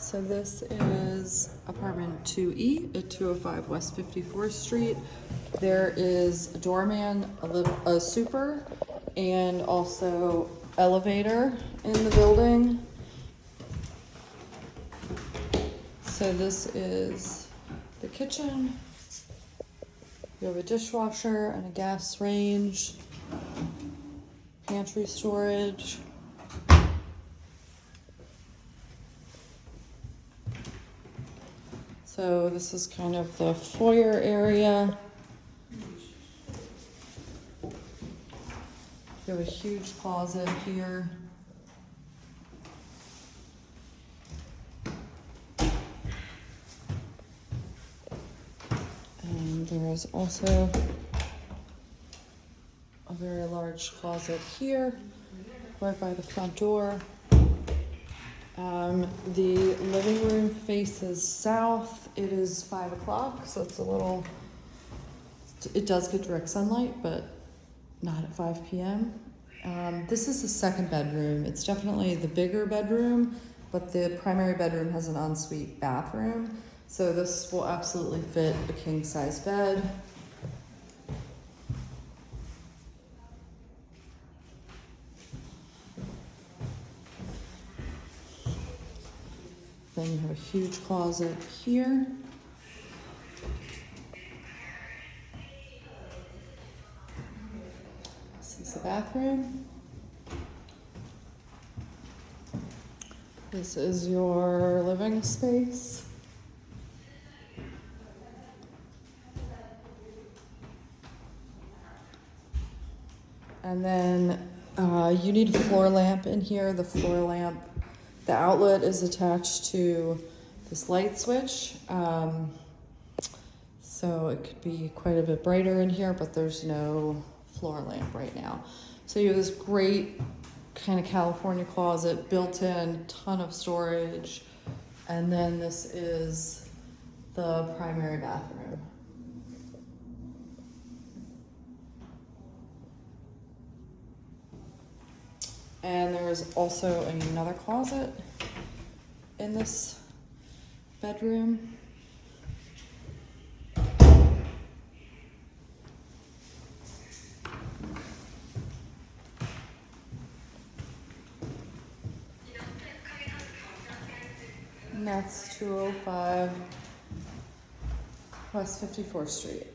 So this is apartment 2E at 205 West 54th Street. There is a doorman, a super, and also elevator in the building. So this is the kitchen. You have a dishwasher and a gas range, pantry storage. So this is kind of the foyer area. You have a huge closet here. And there is also a very large closet here, right by the front door. The living room faces south. It is 5 o'clock, so it's it does get direct sunlight, but not at 5 p.m. This is the second bedroom. It's definitely the bigger bedroom, but the primary bedroom has an ensuite bathroom. So this will absolutely fit a king size bed. Then you have a huge closet here. This is the bathroom. This is your living space. And then you need a floor lamp in here. The floor lamp, the outlet is attached to this light switch. So it could be quite a bit brighter in here, but there's no floor lamp right now. So you have this great kind of California closet, built in, ton of storage. And then this is the primary bathroom. And there's also another closet in this bedroom. And that's 205 West 54th Street.